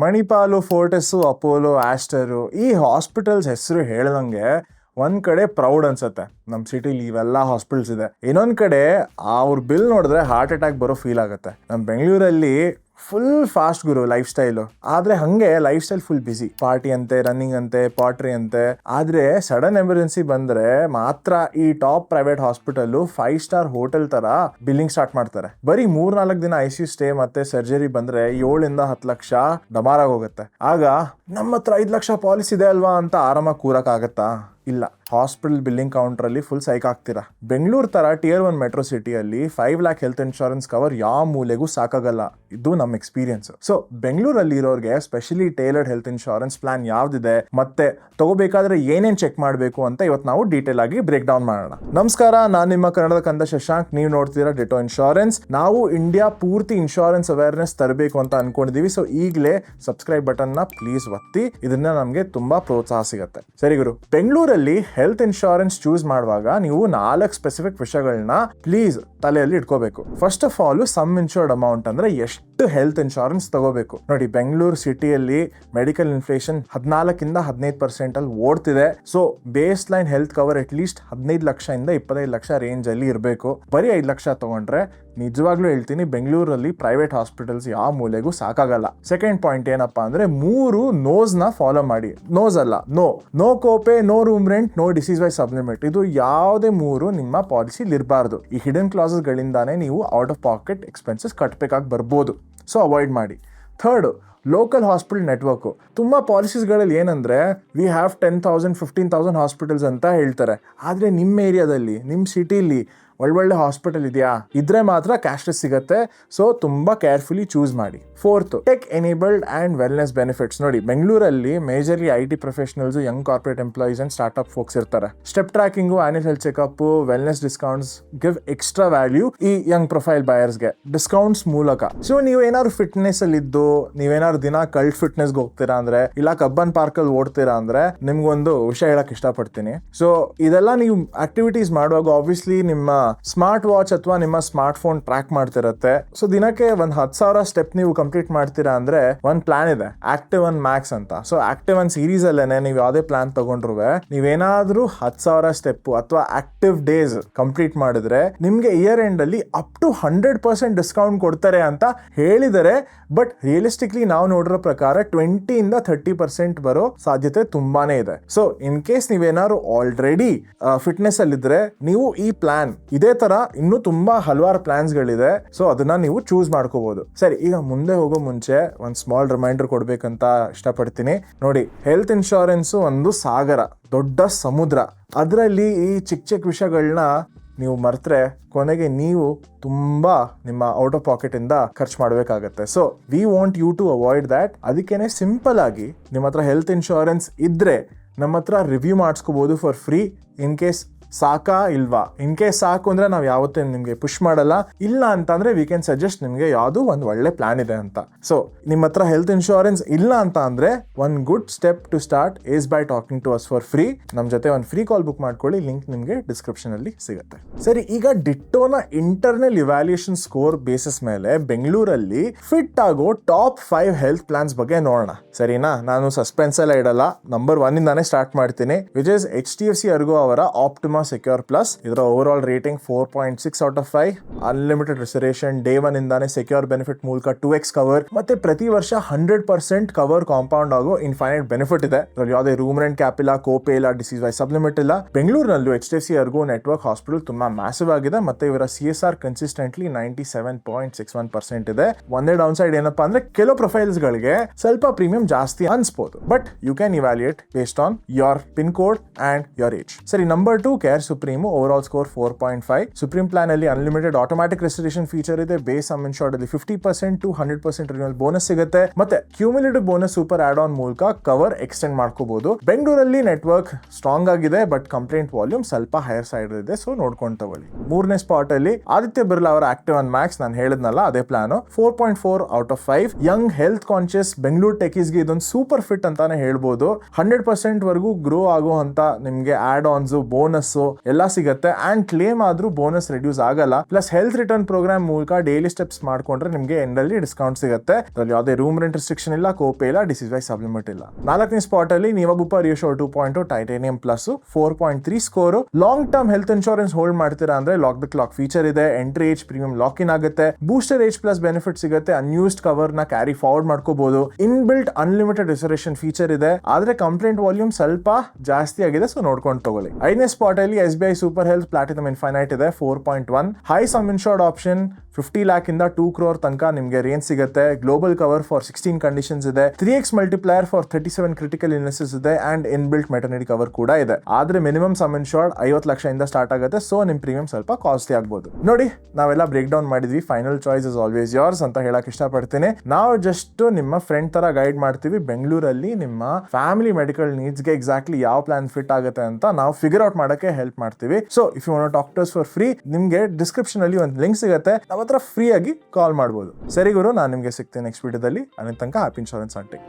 Manipal, ಫೋರ್ಟಿಸ್ಸು, Apollo, ಆಸ್ಟರು ಈ hospitals ಹೆಸರು ಹೇಳ್ದಂಗೆ ಒಂದ್ ಕಡೆ ಪ್ರೌಡ್ ಅನ್ಸುತ್ತೆ, ನಮ್ಮ ಸಿಟಿಲಿ ಇವೆಲ್ಲ ಹಾಸ್ಪಿಟಲ್ಸ್ ಇದೆ. ಇನ್ನೊಂದ್ ಕಡೆ ಅವ್ರ ಬಿಲ್ ನೋಡಿದ್ರೆ ಹಾರ್ಟ್ ಅಟ್ಯಾಕ್ ಬರೋ ಫೀಲ್ ಆಗುತ್ತೆ. ನಮ್ಮ ಬೆಂಗಳೂರಲ್ಲಿ ಫುಲ್ ಫಾಸ್ಟ್ ಗುರು ಲೈಫ್ ಸ್ಟೈಲು, ಆದ್ರೆ ಹಂಗೆ ಲೈಫ್ ಸ್ಟೈಲ್ ಫುಲ್ ಬಿಸಿ, ಪಾರ್ಟಿ ಅಂತೆ, ರನ್ನಿಂಗ್ ಅಂತೆ, ಪಾಟ್ರಿ ಅಂತೆ. ಆದ್ರೆ ಸಡನ್ ಎಮರ್ಜೆನ್ಸಿ ಬಂದ್ರೆ ಮಾತ್ರ ಈ top private hospital 5 star hotel ತರ ಬಿಲ್ಲಿಂಗ್ ಸ್ಟಾರ್ಟ್ ಮಾಡ್ತಾರೆ. ಬರೀ 3-4 ದಿನ ICU ಸ್ಟೇ ಮತ್ತೆ ಸರ್ಜರಿ ಬಂದ್ರೆ 7-10 ಲಕ್ಷ ಡಮಾರಾಗಿ ಹೋಗುತ್ತೆ. ಆಗ ನಮ್ಮ ಹತ್ರ 5 ಲಕ್ಷ ಪಾಲಿಸಿ ಇದೆ ಅಲ್ವಾ ಅಂತ ಆರಾಮಾಗಿ ಕೂರಕ್ ಆಗತ್ತಾ? ಇಲ್ಲ. ಹಾಸ್ಪಿಟಲ್ ಬಿಲ್ಲಿಂಗ್ ಕೌಂಟರ್ ಅಲ್ಲಿ ಫುಲ್ ಸೈಕ್ ಆಗ್ತೀರಾ. ಬೆಂಗಳೂರು ತರ Tier 1 ಮೆಟ್ರೋ ಸಿಟಿಯಲ್ಲಿ 5 lakh ಹೆಲ್ತ್ ಇನ್ಶೂರೆನ್ಸ್ ಕವರ್ ಯಾವ ಮೂಲೆಗೂ ಸಾಕಾಗಲ್ಲ. ಇದು ನಮ್ಮ ಎಕ್ಸ್ಪೀರಿಯನ್ಸ್. ಸೊ ಬೆಂಗಳೂರಲ್ಲಿ ಇರೋರಿಗೆ specially tailored health insurance plan ಯಾವ್ದಿದೆ ಮತ್ತೆ ತಗೋಬೇಕಾದ್ರೆ ಏನೇನ್ ಚೆಕ್ ಮಾಡಬೇಕು ಅಂತ ಇವತ್ತು ನಾವು ಡೀಟೇಲ್ ಆಗಿ ಬ್ರೇಕ್ ಡೌನ್ ಮಾಡೋಣ. ನಮಸ್ಕಾರ, ನಾನು ನಿಮ್ಮ ಕನ್ನಡದ ಕಂದ ಶಶಾಂಕ್. ನೀವು ನೋಡ್ತೀರಾ ಡಿಟೋ ಇನ್ಶೂರೆನ್ಸ್. ನಾವು ಇಂಡಿಯಾ ಪೂರ್ತಿ ಇನ್ಶೂರೆನ್ಸ್ ಅವೇರ್ನೆಸ್ ತರಬೇಕು ಅಂತ ಅನ್ಕೊಂಡಿದೀವಿ. ಸೊ ಈಗಲೇ ಸಬ್ಸ್ಕ್ರೈಬ್ ಬಟನ್ ನ ಪ್ಲೀಸ್ ಒತ್ತಿ, ಇದನ್ನ ನಮ್ಗೆ ತುಂಬಾ ಪ್ರೋತ್ಸಾಹ ಸಿಗುತ್ತೆ. ಸರಿ ಗುರು, ಬೆಂಗಳೂರಲ್ಲಿ ಹೆಲ್ತ್ ಇನ್ಶೂರೆನ್ಸ್ ಚೂಸ್ ಮಾಡುವಾಗ ನೀವು 4 ಸ್ಪೆಸಿಫಿಕ್ ವಿಷಯಗಳನ್ನ ಪ್ಲೀಸ್ ತಲೆಯಲ್ಲಿ ಇಟ್ಕೋಬೇಕು. First of all, some insured amount ಅಂದ್ರೆ ಎಷ್ಟು ಹೆಲ್ತ್ ಇನ್ಶೂರೆನ್ಸ್ ತಗೋಬೇಕು. ನೋಡಿ, ಬೆಂಗಳೂರು ಸಿಟಿಯಲ್ಲಿ ಮೆಡಿಕಲ್ ಇನ್ಫ್ಲೇಷನ್ 14-15% ಅಲ್ಲಿ ಓಡ್ತಿದೆ. So baseline health cover at least 15 ಲಕ್ಷದಿಂದ 25 ಲಕ್ಷ ರೇಂಜ್ ಅಲ್ಲಿ ಇರಬೇಕು. ಬರೀ 5 ಲಕ್ಷ ತಗೊಂಡ್ರೆ ನಿಜವಾಗ್ಲೂ ಹೇಳ್ತೀನಿ, ಬೆಂಗಳೂರಲ್ಲಿ ಪ್ರೈವೇಟ್ ಹಾಸ್ಪಿಟಲ್ಸ್ ಯಾವ ಮೂಲೆಗೂ ಸಾಕಾಗಲ್ಲ. ಸೆಕೆಂಡ್ ಪಾಯಿಂಟ್ ಏನಪ್ಪಾ ಅಂದ್ರೆ 3 ನೋಸ್ ನ ಫಾಲೋ ಮಾಡಿ. ನೋಸ್ ಅಲ್ಲ, no copay, no room rent, no disease wise sublimit. ಇದು ಯಾವುದೇ 3 ನಿಮ್ಮ ಪಾಲಿಸಿಲಿ ಇರಬಾರ್ದು. ಈ ಹಿಡನ್ ಕ್ಲಾಸಸ್ ಗಳಿಂದಾನೇ ನೀವು ಔಟ್ ಆಫ್ ಪಾಕೆಟ್ ಎಕ್ಸ್ಪೆನ್ಸಸ್ ಕಟ್ಟಬೇಕಾಗಿ ಬರ್ಬೋದು. ಸೊ ಅವಾಯ್ಡ್ ಮಾಡಿ. Third, local hospital network. ತುಂಬ ಪಾಲಿಸೀಸ್ಗಳಲ್ಲಿ ಏನಂದರೆ ವಿ ಹ್ಯಾವ್ 10,000-15,000 ಹಾಸ್ಪಿಟಲ್ಸ್ ಅಂತ ಹೇಳ್ತಾರೆ. ಆದರೆ ನಿಮ್ಮ ಏರಿಯಾದಲ್ಲಿ, ನಿಮ್ಮ ಸಿಟಿಲಿ ಒಳ್ಳೊಳ್ಳೆ ಹಾಸ್ಪಿಟಲ್ ಇದೆಯಾ? ಇದ್ರೆ ಮಾತ್ರ ಕ್ಯಾಶ್ಲೆಸ್ ಸಿಗುತ್ತೆ. ಸೊ ತುಂಬ ಕೇರ್ಫುಲಿ ಚೂಸ್ ಮಾಡಿ. Fourth, tech enabled and wellness benefits. ನೋಡಿ, ಬೆಂಗಳೂರಲ್ಲಿ majorly IT professionals, young corporate employees and startup folks ಇರ್ತಾರೆ. Step tracking, annual health checkup, wellness discounts give extra value ಈ ಯಂಗ್ ಪ್ರೊಫೈಲ್ ಬಯರ್ಸ್ಗೆ discounts ಮೂಲಕ. So ನೀವು ಏನಾದ್ರು fitness ಅಲ್ಲಿ ಇದ್ದು, ನೀವೇನಾದ್ರು ದಿನ ಕಲ್ಟ್ ಫಿಟ್ನೆಸ್ಗೆ ಹೋಗ್ತೀರಾ ಅಂದ್ರೆ, ಇಲ್ಲ ಕಬ್ಬನ್ ಪಾರ್ಕ್ ಅಲ್ಲಿ ಓಡ್ತೀರಾ ಅಂದ್ರೆ, ನಿಮ್ಗೊಂದು ವಿಷಯ ಹೇಳಕ್ ಇಷ್ಟಪಡ್ತೀನಿ. ಸೊ ಇದೆಲ್ಲ ನೀವು ಆಕ್ಟಿವಿಟೀಸ್ ಮಾಡುವಾಗ ಆಬ್ವಿಯಸ್ಲಿ ನಿಮ್ಮ ಸ್ಮಾರ್ಟ್ ವಾಚ್ ಅಥವಾ ನಿಮ್ಮ ಸ್ಮಾರ್ಟ್ ಫೋನ್ ಟ್ರ್ಯಾಕ್ ಮಾಡ್ತಿರತ್ತೆ. ಸೊ ದಿನಕ್ಕೆ 10,000 ಸ್ಟೆಪ್ ನೀವು ಕಂಪ್ಲೀಟ್ ಮಾಡ್ತೀರಾ ಅಂದ್ರೆ ಒಂದು ಪ್ಲಾನ್ ಇದೆ, Active 1 Max ಅಂತ. ಸೊ Active 1 ಸೀರೀಸ್ ಅಲ್ಲೇನೆ ನೀವು ಯಾವುದೇ ಪ್ಲಾನ್ ತಗೊಂಡ್ರು ನೀವೇನಾದ್ರೂ 10,000 ಸ್ಟೆಪ್ ಅಥವಾ ಆಕ್ಟಿವ್ ಡೇಸ್ ಕಂಪ್ಲೀಟ್ ಮಾಡಿದ್ರೆ ನಿಮ್ಗೆ ಇಯರ್ ಎಂಡ್ ಅಲ್ಲಿ ಅಪ್ ಟು 100% ಡಿಸ್ಕೌಂಟ್ ಕೊಡ್ತಾರೆ ಅಂತ ಹೇಳಿದರೆ. ಬಟ್ ರಿಯಲಿಸ್ಟಿಕ್ಲಿ ನಾವು ನೋಡಿರೋ ಪ್ರಕಾರ 20-30% ಬರೋ ಸಾಧ್ಯತೆ ತುಂಬಾನೇ ಇದೆ. ಸೊ ಇನ್ ಕೇಸ್ ನೀವೇನಾದ್ರು ಆಲ್ರೆಡಿ ಫಿಟ್ನೆಸ್ ಅಲ್ಲಿದ್ರೆ, ನೀವು ಈ ಪ್ಲಾನ್ ಇದೇ ತರ ಇನ್ನೂ ತುಂಬಾ ಹಲವಾರು ಪ್ಲಾನ್ಸ್ ಗಳಿದೆ. ಸೊ ಅದನ್ನ ನೀವು ಚೂಸ್ ಮಾಡ್ಕೋಬಹುದು. ಸರಿ, ಈಗ ಮುಂದೆ ಹೋಗೋ ಮುಂಚೆ ಒಂದು ಸ್ಮಾಲ್ ರಿಮೈಂಡರ್ ಕೊಡ್ಬೇಕಂತ ಇಷ್ಟಪಡ್ತೀನಿ. ನೋಡಿ, ಹೆಲ್ತ್ ಇನ್ಶೂರೆನ್ಸ್ ಒಂದು ಸಾಗರ, ದೊಡ್ಡ ಸಮುದ್ರ. ಅದರಲ್ಲಿ ಈ ಚಿಕ್ಕ ವಿಷಯಗಳನ್ನ ನೀವು ಮರೆತ್ರೆ ಕೊನೆಗೆ ನೀವು ತುಂಬಾ ನಿಮ್ಮ ಔಟ್ ಆಫ್ ಪಾಕೆಟ್ ಇಂದ ಖರ್ಚು ಮಾಡಬೇಕಾಗತ್ತೆ. So we want you to avoid that. ಅದಕ್ಕೇನೆ ಸಿಂಪಲ್ ಆಗಿ ನಿಮ್ಮ ಹತ್ರ ಹೆಲ್ತ್ ಇನ್ಶೂರೆನ್ಸ್ ಇದ್ರೆ ನಮ್ಮ ಹತ್ರ ರಿವ್ಯೂ ಮಾಡಿಸ್ಕೋಬಹುದು ಫಾರ್ ಫ್ರೀ. ಇನ್ ಕೇಸ್ ಸಾಕಾ ಇಲ್ವಾ, ಇನ್ ಕೇಸ್ ಸಾಕು ಅಂದ್ರೆ ನಾವು ಯಾವತ್ತೇ ನಿಮ್ಗೆ ಪುಷ್ ಮಾಡಲ್ಲ. ಇಲ್ಲ ಅಂತಂದ್ರೆ ವಿ ಕ್ಯಾನ್ ಸಜೆಸ್ಟ್ ನಿಮ್ಗೆ ಯಾವ್ದು ಒಂದು ಒಳ್ಳೆ ಪ್ಲಾನ್ ಇದೆ ಅಂತ. ಸೊ ನಿಮ್ಮ ಹತ್ರ ಹೆಲ್ತ್ ಇನ್ಶೂರೆನ್ಸ್ ಇಲ್ಲ ಅಂತ ಅಂದ್ರೆ one good step to start is by talking to us for free. ನಮ್ಮ ಜೊತೆ ಒಂದು ಫ್ರೀ ಕಾಲ್ ಬುಕ್ ಮಾಡ್ಕೊಳ್ಳಿ, ಲಿಂಕ್ ನಿಮ್ಗೆ ಡಿಸ್ಕ್ರಿಪ್ಷನ್ ಅಲ್ಲಿ ಸಿಗುತ್ತೆ. ಸರಿ, ಈಗ ಡಿಟ್ಟೋನ ಇಂಟರ್ನಲ್ ಇವ್ಯಾಲ್ಯೂಯೇಷನ್ ಸ್ಕೋರ್ ಬೇಸಿಸ್ ಮೇಲೆ ಬೆಂಗಳೂರಲ್ಲಿ ಫಿಟ್ ಆಗೋ ಟಾಪ್ 5 ಹೆಲ್ತ್ ಪ್ಲಾನ್ಸ್ ಬಗ್ಗೆ ನೋಡೋಣ. ಸರಿನಾ? ನಾನು ಸಸ್ಪೆನ್ಸ್ ಎಲ್ಲ ಇಡಲ್ಲ, ನಂಬರ್ 1 ಇಂದಾನೆ ಸ್ಟಾರ್ಟ್ ಮಾಡ್ತೀನಿ, ವಿಚ್ ಇಸ್ HDFC Ergo ಅವರ ಆಪ್ಟಿಮಾ ಸೆಕ್ಯೂರ್ ಪ್ಲಸ್. ಇದರ over all rating 4.6 out of 5. Unlimited reservation, day 1 ಇಂದಾನೆ ಸೆಕ್ಯೂರ್ ಬೆನಿಫಿಟ್ ಮೂಲಕ 2x ಕವರ್, ಮತ್ತೆ ಪ್ರತಿ ವರ್ಷ 100% ಕವರ್ ಕಾಂಪೌಂಡ್ ಆಗೋ ಇನ್ಫೈನೈಟ್ ಬೆನಿಫಿಟ್ ಇದೆ. ಯಾವುದೇ ರೂಮ್ ರೆಂಟ್ ಕ್ಯಾಪ್ ಇಲ್ಲ, ಕೋಪೆ ಇಲ್ಲ, ಡಿಸೀಸ್ ವೈ ಸಬ್ಲಿಮಿಟ್ ಇಲ್ಲ. ಬೆಂಗಳೂರಿನಲ್ಲೂ HDFC Ergo ನೆಟ್ವರ್ಕ್ ಹಾಸ್ಪಿಟಲ್ ತುಂಬಾ ಮ್ಯಾಸಿವ್ ಆಗಿದೆ. ಮತ್ತೆ ಇವರ CSR ಕನ್ಸಿಸ್ಟೆಂಟ್ಲಿ 97.61% ಇದೆ. ಒಂದೇ ಡೌನ್ ಸೈಡ್ ಏನಪ್ಪಾ ಅಂದ್ರೆ ಕೆಲವು ಪ್ರೊಫೈಲ್ಸ್ ಗಳಿಗೆ ಸ್ವಲ್ಪ ಪ್ರೀಮಿಯಂ ಜಾಸ್ತಿ ಅನ್ಸ್ಬೋದು. But you can evaluate based on your pin code and your age. ಸರಿ, number 2 Care Supreme, overall score 4.5. Supreme plan ಅಲ್ಲಿ ಅನ್ಲಿಮಿಟೆಡ್ ಆಟೋಮ್ಯಾಟಿಕ್ ರೆಸ್ಟರೇಷನ್ ಫೀಚರ್ ಇದೆ. ಬೇಸ್ ಸಮ್ ಇನ್ಶೂರ್ಡ್ ಅಲ್ಲಿ 50% to 100% ರಿನ್ಯೂವಲ್ ಬೋನಸ್ ಸಿಗುತ್ತೆ. ಮತ್ತೆ cumulative bonus super add on ಮೂಲಕ cover extend ಮಾಡ್ಕೋಬಹುದು. ಬೆಂಗಳೂರಲ್ಲಿ network strong ಆಗಿದೆ, ಬಟ್ ಕಂಪ್ಲೇಂಟ್ ವಾಲ್ಯೂಮ್ ಸ್ವಲ್ಪ ಹೈಯರ್ ಸೈಡ್ ಇದೆ. ಸೊ ನೋಡ್ಕೊಂಡು ತಗೊಳ್ಳಿ. 3ನೇ ಸ್ಪಾಟ್ ಅಲ್ಲಿ ಆದಿತ್ಯ ಬಿರ್ಲಾ ಅವರ Active 1 Max, ನಾನು ಹೇಳಿದ್ನಲ್ಲ ಅದೇ plan, 4.4 out of 5. Young health conscious Bengaluru ಟೆಕೀಸ್ಗೆ ಇದೊಂದು ಸೂಪರ್ ಫಿಟ್ ಅಂತಾನೆ ಹೇಳ್ಬೋದು. 100% ವರೆಗೂ ಗ್ರೋ ಆಗೋ ಅಂತ ನಿಮ್ಗೆ ಆಡ್ ಆನ್ಸ್, ಬೋನಸ್ ಎಲ್ಲ ಸಿಗುತ್ತೆ ಅಂಡ್ ಕ್ಲೇಮ್ ಆದ್ರೂ ಬೋನಸ್ ರಿಡ್ಯೂಸ್ ಆಗಲ್ಲ. ಪ್ಲಸ್ ಹೆಲ್ತ್ ರಿಟರ್ನ್ ಪ್ರೋಗ್ರಾಮ್ ಮೂಲಕ ಡೈಲಿ ಸ್ಟೆಪ್ಸ್ ಮಾಡ್ಕೊಂಡ್ರೆ ನಿಮ್ಗೆ ಎಂಡ್ ಅಲ್ಲಿ ಡಿಸ್ಕೌಂಟ್ ಸಿಗುತ್ತೆ. ಅದ್ರಲ್ಲಿ ಯಾವುದೇ ರೂಮ್ ರೆಂಟ್ ರಿಸ್ಟ್ರಿಕ್ಷನ್ ಇಲ್ಲ, ಕೋಪೇ ಇಲ್ಲ, ಡಿಸೀಸ್ ವೈಸ್ ಸಪ್ಲಿಮೆಂಟ್ ಇಲ್ಲ. 4ನೇ ಸ್ಪಾಟ್ ಅಲ್ಲಿ ನೀವಾಬೂಪ ರಿಯೋ 2.0 titanium plus 4.3 score. Long term health insurance hold ಮಾಡ್ತೀರಾ ಅಂದ್ರೆ ಲಾಕ್ ದ ಕ್ಲಾಕ್ ಫೀಚರ್ ಇದೆ. Entry age premium lock in ಆಗುತ್ತೆ. ಬೂಸ್ಟರ್ ಏಜ್ ಪ್ಲಸ್ ಬೆನಿಫಿಟ್ ಸಿಗುತ್ತೆ. ಅನ್ಯೂಸ್ಡ್ ಕವರ್ ನ ಕ್ಯಾರಿ ಫಾರ್ವರ್ಡ್ ಮಾಡ್ಕೋಬಹುದು. In built unlimited reservation feature ಇದೆ. ಆದ್ರೆ ಕಂಪ್ಲೇಂಟ್ ವಾಲ್ಯೂಮ್ ಸ್ವಲ್ಪ ಜಾಸ್ತಿ ಆಗಿದೆ, ಸೊ ನೋಡ್ಕೊಂಡು ತಗೊಳ್ಳಿ. 5ನೇ ಸ್ಪಾಟ್ ಅಲ್ಲಿ SBI super health platinum infinite ಇದೆ 4.1. High some insured option 50 lakh ಇಂದ 2 crore ತನಕ ನಿಮ್ಗೆ ರೇಂಜ್ ಸಿಗುತ್ತೆ. ಗ್ಲೋಬಲ್ ಕವರ್ ಫಾರ್ 16 ಕಂಡೀಷನ್ಸ್ ಇದೆ. 3x multiplier for 37 critical illnesses ಇದೆ and inbuilt maternity cover ಕೂಡ ಇದೆ. ಆದ್ರೆ ಮಿನಿಮಮ್ ಸಮ್ ಇನ್ಶೋರ್ಡ್ 50 ಲಕ್ಷ ಇಂದ ಸ್ಟಾರ್ಟ್ ಆಗುತ್ತೆ, ಸೊ ನಿಮ್ ಪ್ರೀಮಿಯಂ ಸ್ವಲ್ಪ ಕಾಸ್ಟ್ಲಿ ಆಗ್ಬೋದು. ನೋಡಿ, ನಾವೆಲ್ಲ ಬ್ರೇಕ್ ಡೌನ್ ಮಾಡಿದ್ವಿ. Final choice is always yours ಅಂತ ಹೇಳಕ್ ಇಷ್ಟಪಡ್ತೀನಿ. ನಾವು ಜಸ್ಟ್ ನಿಮ್ಮ ಫ್ರೆಂಡ್ ತರ ಗೈಡ್ ಮಾಡ್ತೀವಿ. ಬೆಂಗಳೂರಲ್ಲಿ ನಿಮ್ಮ ಫ್ಯಾಮಿಲಿ ಮೆಡಿಕಲ್ ನೀಡ್ಸ್ಗೆ ಎಕ್ಸಾಕ್ಟ್ಲಿ ಯಾವ ಪ್ಲಾನ್ ಫಿಟ್ ಆಗುತ್ತೆ ಅಂತ ನಾವು ಫಿಗರ್ ಔಟ್ ಮಾಡಕ್ಕೆ ಹೆಲ್ಪ್ ಮಾಡ್ತೀವಿ. So if you want talk to us for free, ನಿಮ್ಗೆ ಡಿಸ್ಕ್ರಿಪ್ಷನ್ ಅಲ್ಲಿ ಒಂದು ಲಿಂಕ್ ಸಿಗುತ್ತೆ, ನಮ್ಮ ಹತ್ರ ಫ್ರೀ ಆಗಿ ಕಾಲ್ ಮಾಡ್ಬೋದು. ಸರಿ ಗುರು, ನಾನು ನಿಮ್ಗೆ ಸಿಗ್ತೀನಿ ನೆಕ್ಸ್ಟ್ ವಿಡಿಯೋದಲ್ಲಿ. ಅಲ್ಲಿ ತನಕ ಹ್ಯಾಪಿ ಇನ್ಶೂರೆನ್ಸ್ ಆಂಟಿ.